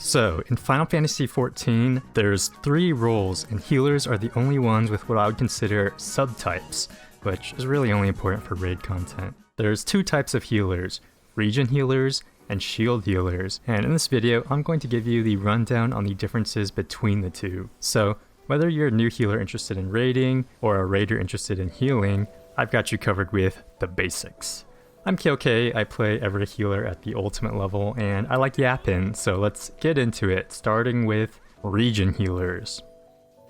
So, in Final Fantasy XIV, there's 3 roles, and healers are the only ones with what I would consider subtypes, which is really only important for raid content. There's 2 types of healers, regen healers and shield healers, and in this video, I'm going to give you the rundown on the differences between the 2. So, whether you're a new healer interested in raiding, or a raider interested in healing, I've got you covered with the basics. I'm KOK, I play every healer at the ultimate level, and I like yapping, so let's get into it, starting with regen healers.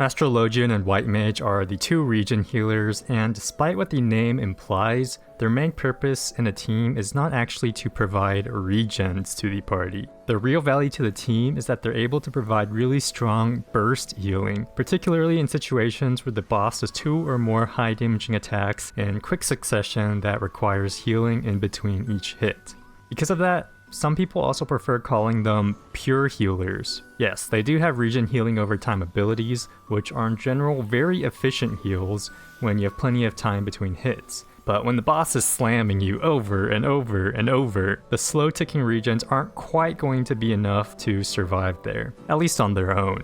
Astrologian and White Mage are the 2 regen healers, and despite what the name implies, their main purpose in a team is not actually to provide regens to the party. The real value to the team is that they're able to provide really strong burst healing, particularly in situations where the boss does 2 or more high damaging attacks in quick succession that requires healing in between each hit. Because of that, some people also prefer calling them pure healers. Yes, they do have regen healing over time abilities, which are in general very efficient heals when you have plenty of time between hits. But when the boss is slamming you over and over and over, the slow ticking regens aren't quite going to be enough to survive there, at least on their own.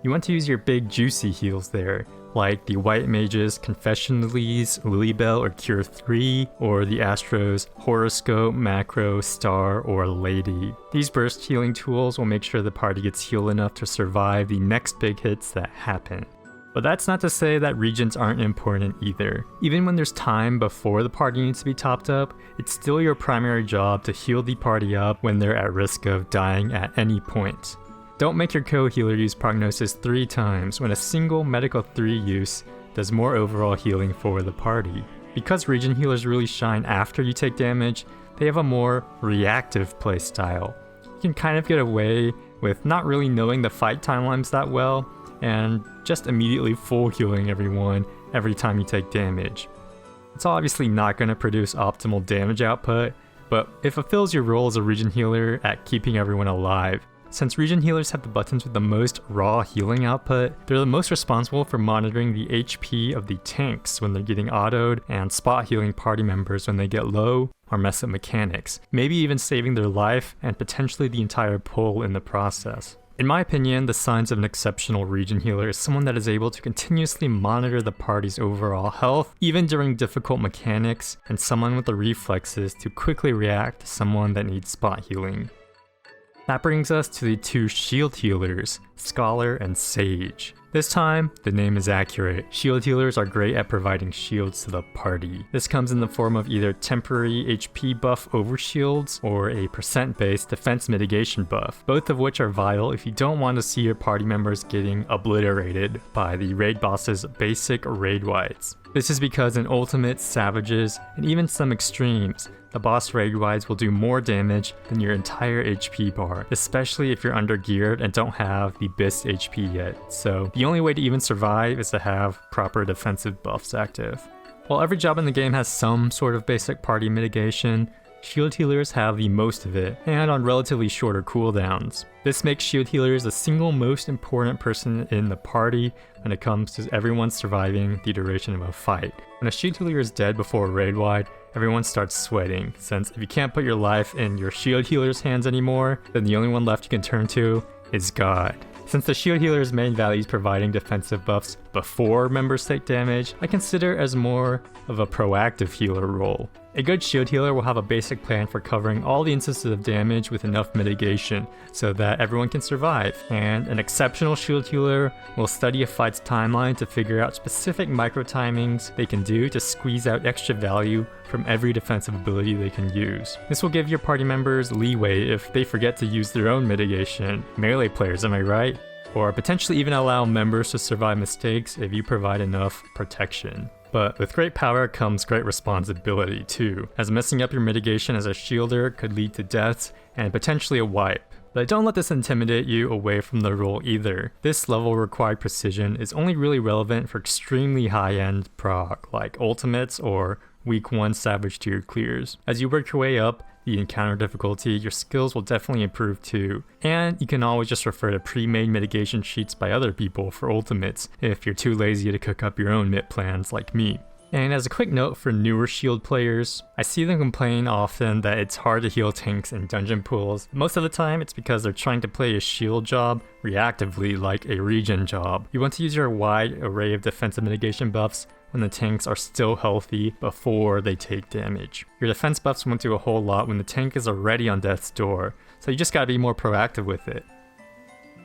You want to use your big juicy heals there, like the White Mage's Confessionally's Lilybell or Cure 3, or the Astro's Horoscope, Macro, Star, or Lady. These burst healing tools will make sure the party gets healed enough to survive the next big hits that happen. But that's not to say that regens aren't important either. Even when there's time before the party needs to be topped up, it's still your primary job to heal the party up when they're at risk of dying at any point. Don't make your co-healer use Prognosis 3 times when a single Medical 3 use does more overall healing for the party. Because regen healers really shine after you take damage, they have a more reactive playstyle. You can kind of get away with not really knowing the fight timelines that well, and just immediately full healing everyone every time you take damage. It's obviously not going to produce optimal damage output, but it fulfills your role as a regen healer at keeping everyone alive. Since regen healers have the buttons with the most raw healing output, they're the most responsible for monitoring the HP of the tanks when they're getting autoed, and spot healing party members when they get low or mess up mechanics, maybe even saving their life and potentially the entire pull in the process. In my opinion, the signs of an exceptional regen healer is someone that is able to continuously monitor the party's overall health, even during difficult mechanics, and someone with the reflexes to quickly react to someone that needs spot healing. That brings us to the 2 shield healers, Scholar and Sage. This time, the name is accurate. Shield healers are great at providing shields to the party. This comes in the form of either temporary HP buff over shields or a percent-based defense mitigation buff, both of which are vital if you don't want to see your party members getting obliterated by the raid boss's basic raid wides. This is because in ultimates, savages, and even some extremes, the boss raid wides will do more damage than your entire HP bar, especially if you're under-geared and don't have the best HP yet, so the only way to even survive is to have proper defensive buffs active. While every job in the game has some sort of basic party mitigation, shield healers have the most of it, and on relatively shorter cooldowns. This makes shield healers the single most important person in the party when it comes to everyone surviving the duration of a fight. When a shield healer is dead before a raid wide, everyone starts sweating, since if you can't put your life in your shield healer's hands anymore, then the only one left you can turn to is God. Since the shield healer's main value is providing defensive buffs before members take damage, I consider it as more of a proactive healer role. A good shield healer will have a basic plan for covering all the instances of damage with enough mitigation so that everyone can survive, and an exceptional shield healer will study a fight's timeline to figure out specific micro timings they can do to squeeze out extra value from every defensive ability they can use. This will give your party members leeway if they forget to use their own mitigation. Melee players, am I right? Or potentially even allow members to survive mistakes if you provide enough protection. But with great power comes great responsibility too, as messing up your mitigation as a shielder could lead to deaths and potentially a wipe. But don't let this intimidate you away from the role either. This level required precision is only really relevant for extremely high-end proc, like ultimates or week 1 savage tier clears. As you work your way up the encounter difficulty, your skills will definitely improve too. And you can always just refer to pre-made mitigation sheets by other people for ultimates if you're too lazy to cook up your own mit plans like me. And as a quick note for newer shield players, I see them complain often that it's hard to heal tanks in dungeon pools. Most of the time it's because they're trying to play a shield job reactively like a regen job. You want to use your wide array of defensive mitigation buffs when the tanks are still healthy before they take damage. Your defense buffs won't do a whole lot when the tank is already on death's door, so you just gotta be more proactive with it.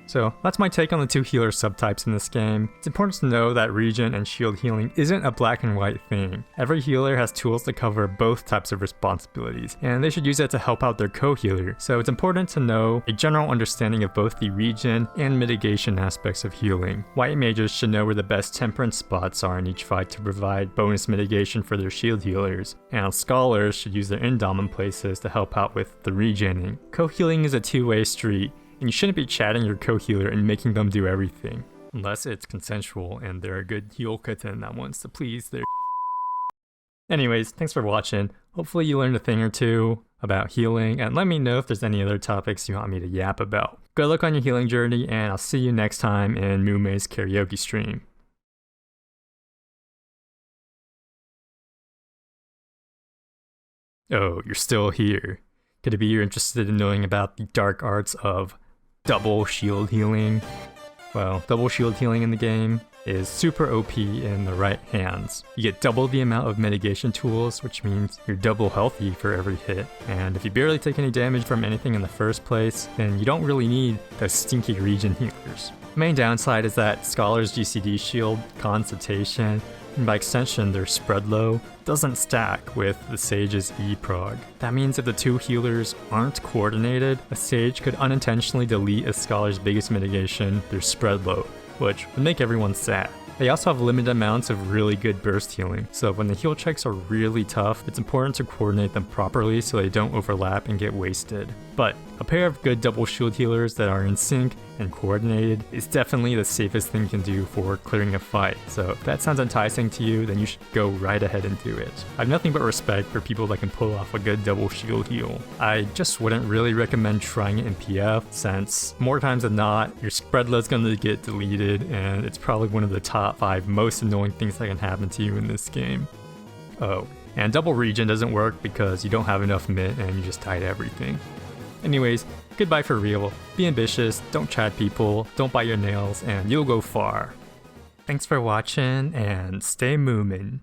So that's my take on the two healer subtypes in this game. It's important to know that regen and shield healing isn't a black and white thing. Every healer has tools to cover both types of responsibilities, and they should use it to help out their co-healer. So it's important to know a general understanding of both the regen and mitigation aspects of healing. White mages should know where the best temperance spots are in each fight to provide bonus mitigation for their shield healers, and scholars should use their endowment places to help out with the regening. Co-healing is a two-way street, and you shouldn't be chatting your co-healer and making them do everything. Unless it's consensual and they're a good heal kitten that wants to please their Anyways, thanks for watching. Hopefully you learned a thing or two about healing, and let me know if there's any other topics you want me to yap about. Good luck on your healing journey, and I'll see you next time in Mume's karaoke stream. Oh, you're still here. Could it be you're interested in knowing about the dark arts of double shield healing? Well, double shield healing in the game is super OP in the right hands. You get double the amount of mitigation tools, which means you're double healthy for every hit. And if you barely take any damage from anything in the first place, then you don't really need those stinky regen healers. The main downside is that Scholar's GCD shield, Consultation, and by extension their spread low, doesn't stack with the Sage's E-prog. That means if the two healers aren't coordinated, a Sage could unintentionally delete a Scholar's biggest mitigation, their spread low, which would make everyone sad. They also have limited amounts of really good burst healing, so when the heal checks are really tough, it's important to coordinate them properly so they don't overlap and get wasted. But a pair of good double shield healers that are in sync and coordinated is definitely the safest thing you can do for clearing a fight, so if that sounds enticing to you, then you should go right ahead and do it. I have nothing but respect for people that can pull off a good double shield heal. I just wouldn't really recommend trying it in PF, since more times than not, your spread low is going to get deleted, and it's probably one of the top 5 most annoying things that can happen to you in this game. Oh, and double regen doesn't work because you don't have enough mint and you just die to everything. Anyways, goodbye for real. Be ambitious, don't chat people, don't bite your nails, and you'll go far. Thanks for watching, and stay moomin'.